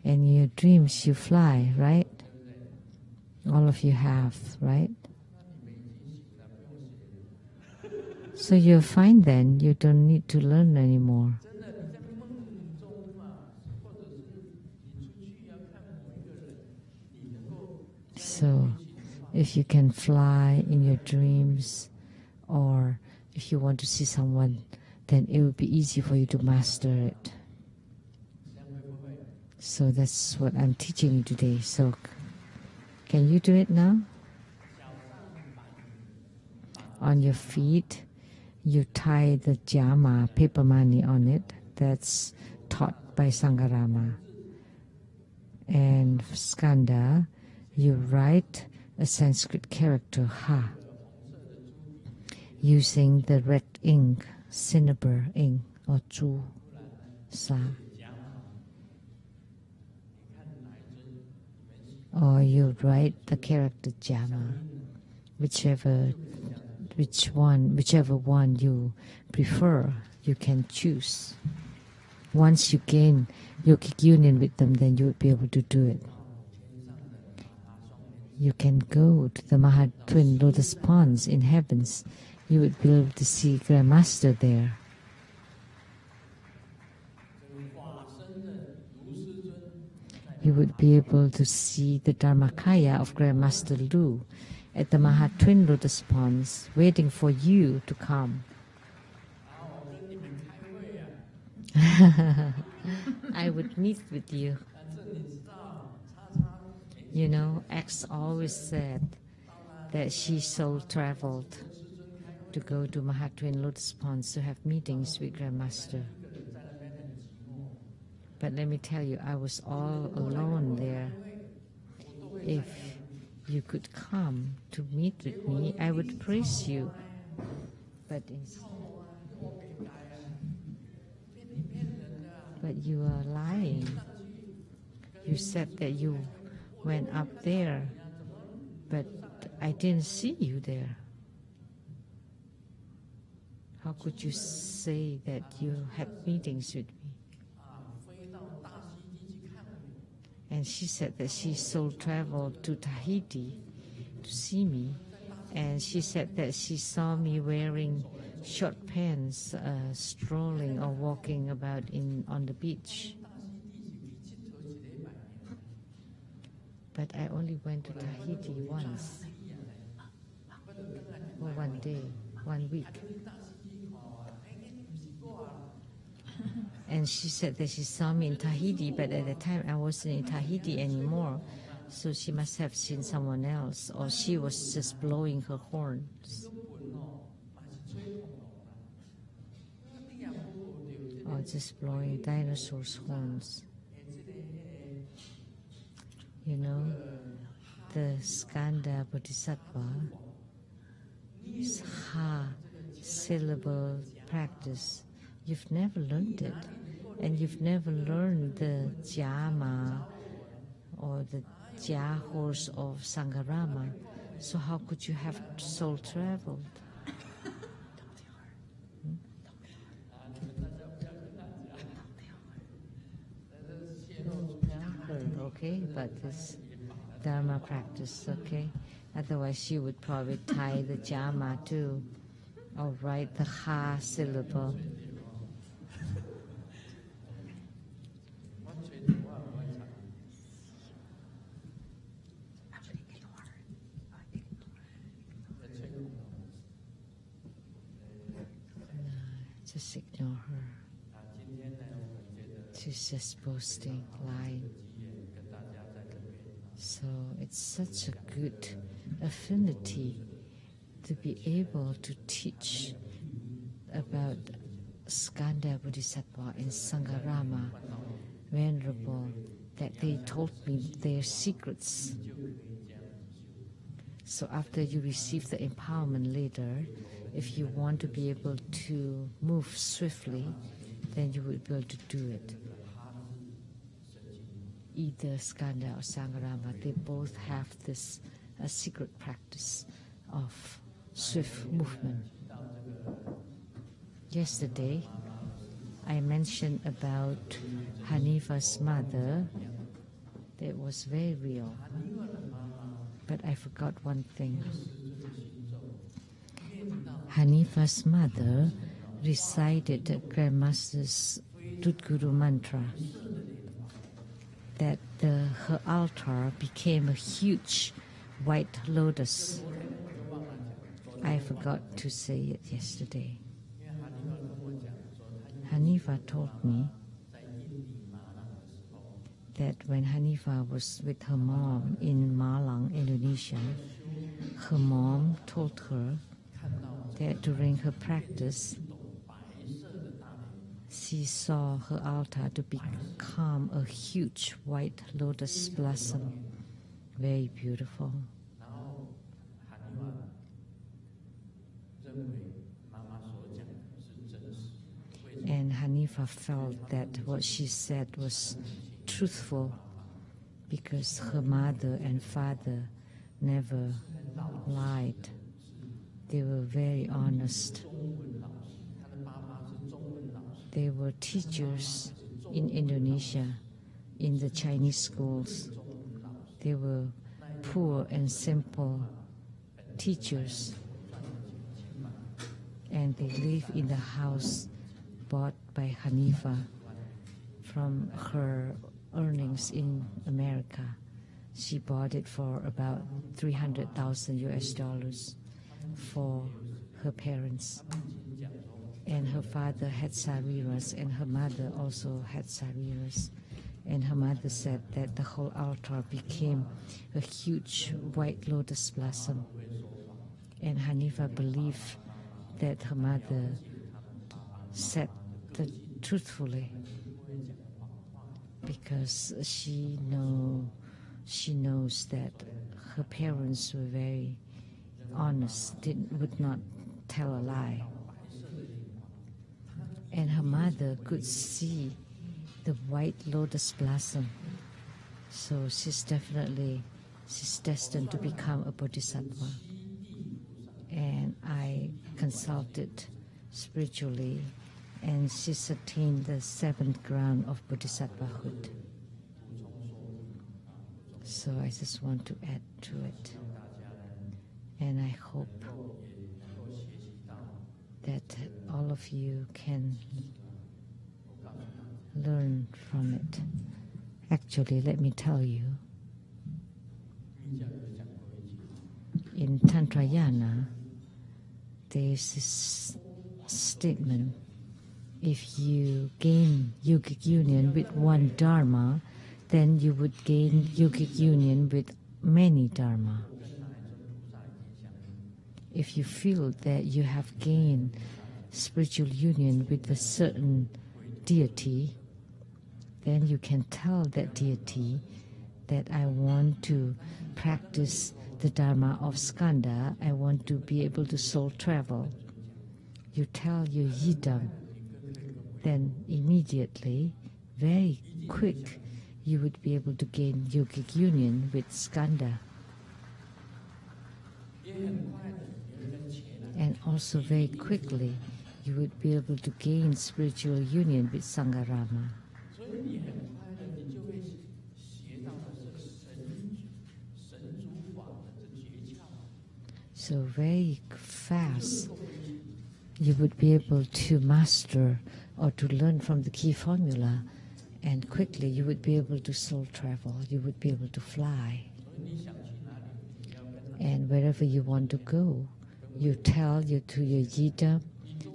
and in your dreams you fly, right? All of you have, right? So you're fine then, you don't need to learn anymore. So if you can fly in your dreams, or if you want to see someone, then it will be easy for you to master it. So that's what I'm teaching you today. So can you do it now? On your feet, you tie the jama, paper money on it. That's taught by Sangkarama. And Skanda, you write a Sanskrit character Ha using the red ink, cinnabar ink, or Chu Sa. Or you write the character Jama, whichever one you prefer, you can choose. Once you gain yogic union with them, then you will be able to do it. You can go to the Maha Twin Lotus Ponds in heavens. You would be able to see Grandmaster there. You would be able to see the Dharmakaya of Grandmaster Lu at the Maha Twin Lotus Ponds, waiting for you to come. I would meet with you. You know, X always said that she soul traveled to go to Mahatwin Lotus Ponds to have meetings with Grandmaster. But let me tell you, I was all alone there. If you could come to meet with me, I would praise you. But you are lying. You said that you went up there, but I didn't see you there. How could you say that you had meetings with me? And she said that she soul traveled to Tahiti to see me, and she said that she saw me wearing short pants, strolling or walking about on the beach. But I only went to Tahiti once, for 1 day, 1 week. And she said that she saw me in Tahiti, but at the time I wasn't in Tahiti anymore. So she must have seen someone else, or she was just blowing her horns. Or just blowing dinosaurs' horns. You know, the Skanda Bodhisattva syllable practice. You've never learned it, and you've never learned the Dharma or the Jia horse of Sangkarama. So how could you have soul traveled? Okay, but this Dharma practice, okay? Otherwise she would probably tie the Dharma too, or write the Ha syllable. Just ignore her. She's just boasting, lying. So it's such a good affinity to be able to teach about Skanda Bodhisattva and Sangkarama, Venerable, that they told me their secrets. So after you receive the empowerment later, if you want to be able to move swiftly, then you will be able to do it. Either Skanda or Sangkarama, they both have this secret practice of swift movement. Yesterday, I mentioned about Hanifa's mother. That was very real. But I forgot one thing. Hanifa's mother recited the Grandmaster's Tutguru mantra, that her altar became a huge white lotus. I forgot to say it yesterday. Hanifa told me that when Hanifa was with her mom in Malang, Indonesia, her mom told her that during her practice, she saw her altar to become a huge white lotus blossom. Very beautiful. And Hanifa felt that what she said was truthful because her mother and father never lied. They were very honest. They were teachers in Indonesia, in the Chinese schools. They were poor and simple teachers. And they lived in the house bought by Hanifa from her earnings in America. She bought it for about $300,000 US for her parents. And her father had sariras, and her mother also had sariras. And her mother said that the whole altar became a huge white lotus blossom. And Hanifa believed that her mother said that truthfully, because she knows that her parents were very honest, would not tell a lie. And her mother could see the white lotus blossom. So she's destined to become a bodhisattva. And I consulted spiritually, and she's attained the 7th ground of bodhisattvahood. So I just want to add to it. And I hope that all of you can learn from it. Actually, let me tell you, in Tantrayana, there is this statement: if you gain yogic union with one Dharma, then you would gain yogic union with many Dharma. If you feel that you have gained spiritual union with a certain deity, then you can tell that deity that I want to practice the Dharma of Skanda, I want to be able to soul travel. You tell your yidam, then immediately, very quick, you would be able to gain yogic union with Skanda. And also very quickly, you would be able to gain spiritual union with Sangkarama. So very fast, you would be able to master or to learn from the key formula, and quickly you would be able to soul travel, you would be able to fly. And wherever you want to go, you tell to your yidam,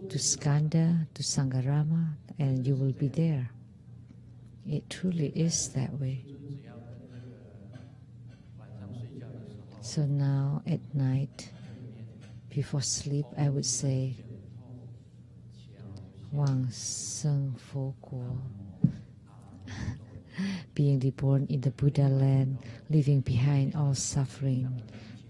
to Skanda, to Sangkarama, and you will be there. It truly is that way. So now at night, before sleep, I would say, Guang Seng Fo Guo, being reborn in the Buddha land, leaving behind all suffering,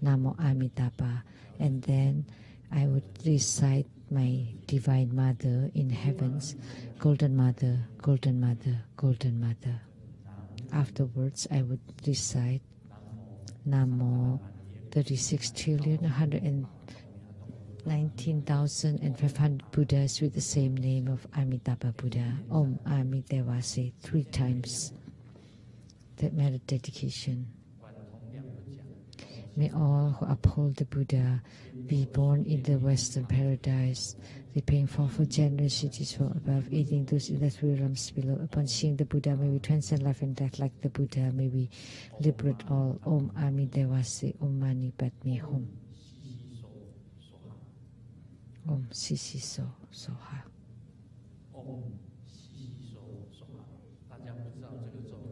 Namo Amitabha. And then I would recite my Divine Mother in heavens, Golden Mother, Golden Mother, Golden Mother. Afterwards, I would recite Namo 36,119,500 Buddhas with the same name of Amitabha Buddha. Om Amitevase 3 times. That merit dedication. May all who uphold the Buddha be born in the Western paradise, repaying for generosities from above, aiding those in the 3 realms below. Upon seeing the Buddha, may we transcend life and death like the Buddha. May we liberate all. Om Ami Devase, Om Mani Padme Hum. Om Sisi So Soha.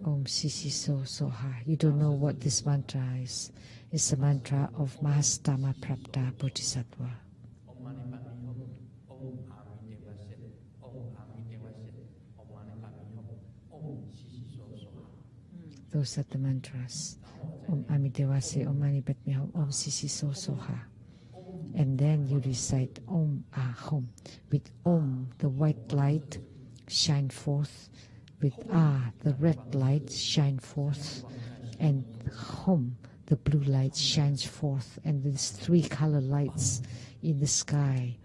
Om Sisi So Soha. You don't know what this mantra is. It's the mantra of Mahastama Prapta Bodhisattva. Those are the mantras. Om Amidevase, Om Mani Padme Hum, Om Sisi So Soha. And then you recite Om Ahom. With Om, the white light shine forth. With Ah, the red light shine forth. And Hom, the blue light shines forth, and there's 3 color lights in the sky.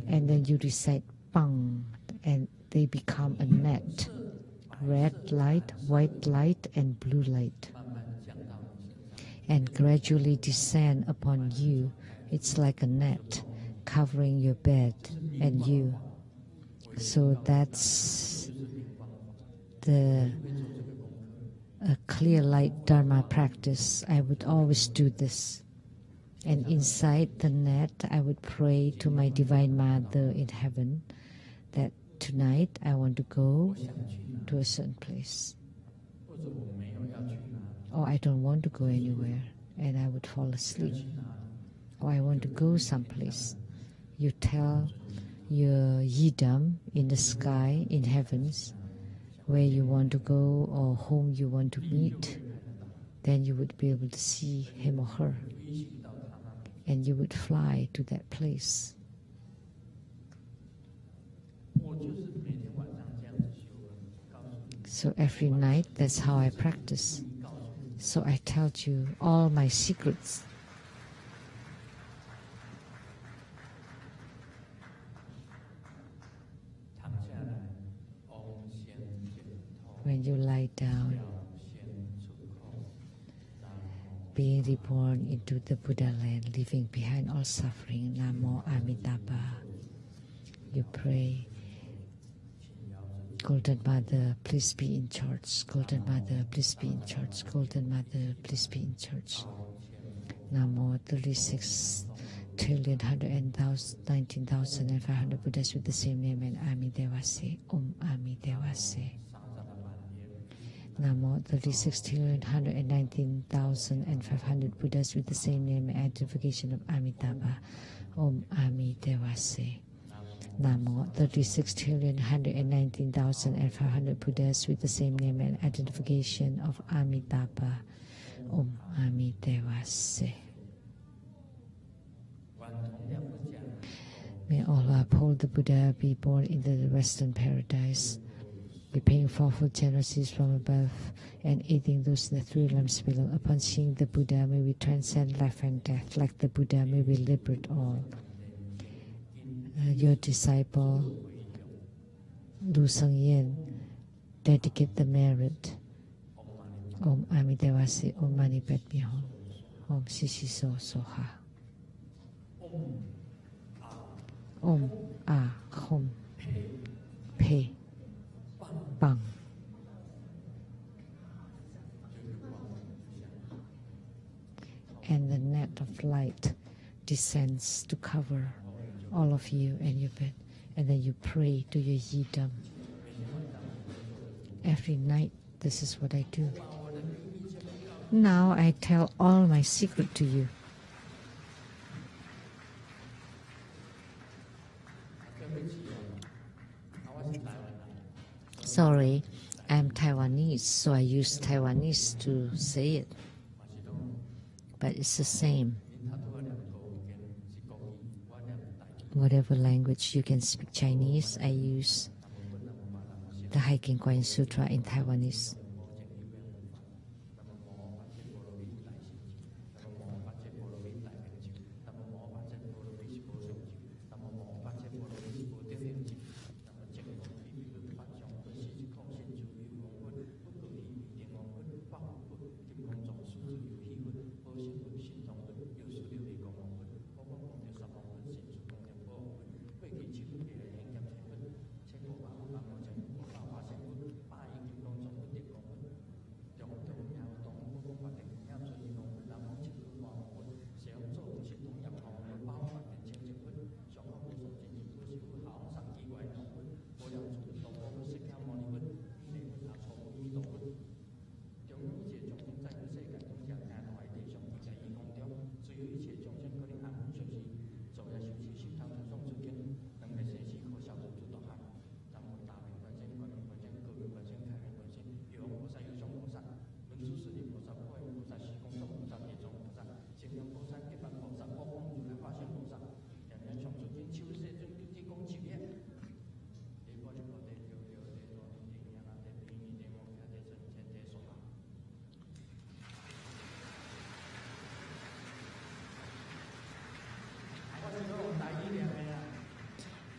And then you recite Pang, and they become a net. Red light, white light, and blue light. And gradually descend upon you. It's like a net covering your bed and you. So that's the clear light Dharma practice. I would always do this. And inside the net, I would pray to my Divine Mother in heaven, that tonight I want to go to a certain place, or I don't want to go anywhere and I would fall asleep, or I want to go someplace. You tell your yidam in the sky, in heavens, where you want to go or whom you want to meet, then you would be able to see him or her, and you would fly to that place. So every night, that's how I practice. So I tell you all my secrets. When you lie down, being reborn into the Buddha land, leaving behind all suffering, Namo Amitabha. You pray, Golden Mother, please be in charge. Golden Mother, please be in charge. Golden Mother, please be in charge. Namo 36,119,500 Buddhas with the same name and Ami Devase. Om Ami Devase. Namo 36,119,500 Buddhas with the same name and identification of Amitabha. Om Ami Devase. Namo 36,119,500 Buddhas with the same name and identification of Amitabha. Om Ami Devase. May Allah uphold the Buddha be born into the Western paradise. Be paying fourfold generosities from above and aiding those in the three realms below. Upon seeing the Buddha, may we transcend life and death. Like the Buddha, may we liberate all. Your disciple, Sheng-Yen, dedicate the merit. Om Ami Devase, Om Mani Padme Hum, Om Sisi So Soha. Om A Hum Pe Bang. And the net of light descends to cover all of you and your bed, and then you pray to your yidam. Every night, this is what I do. Now I tell all my secret to you. Sorry, I'm Taiwanese, so I use Taiwanese to say it. But it's the same. Whatever language you can speak Chinese, I use the Hiking Guang Sutra in Taiwanese.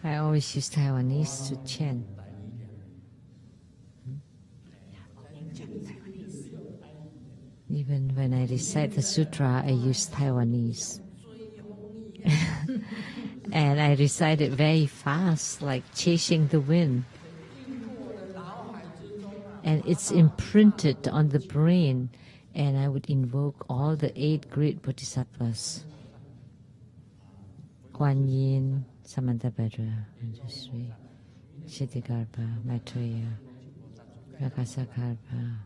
I always use Taiwanese to chant. Even when I recite the sutra, I use Taiwanese. And I recite it very fast, like chasing the wind. And it's imprinted on the brain, and I would invoke all the 8 great bodhisattvas. Guan Yin, Samantabhadra, Manjusri, Kshitigarbha, Maitreya, Rakasakarpa,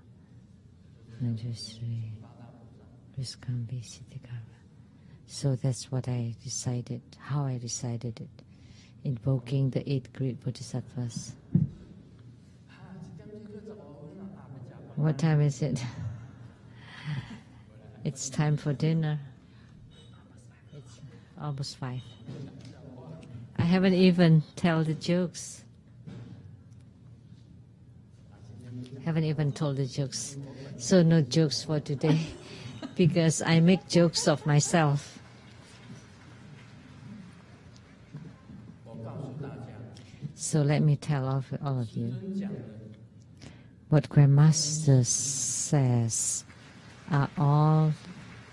Manjusri, Riskambi, Kshitigarbha. So that's what I decided, how I decided it, invoking the 8 great bodhisattvas. What time is it? It's time for dinner. It's almost 5. I haven't even told the jokes. Haven't even told the jokes. So no jokes for today because I make jokes of myself. So let me tell all of you. What Grandmaster says are all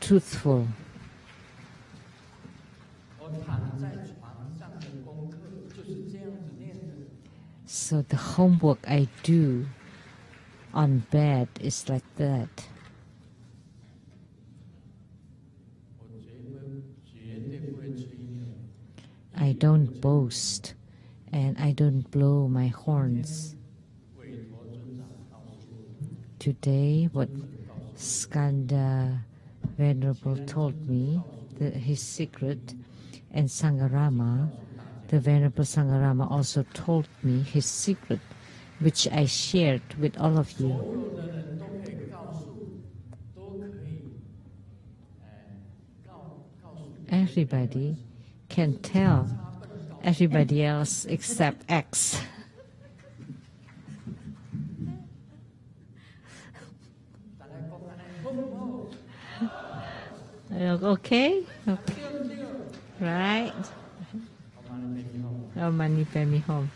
truthful. So the homework I do on bed is like that. I don't boast and I don't blow my horns. Today, what Skanda Venerable told me, his secret, and Sangkarama, the Venerable Sangkarama also told me his secret, which I shared with all of you. Everybody can tell everybody else except X. Okay? Okay. Right? Oh, money pay me home.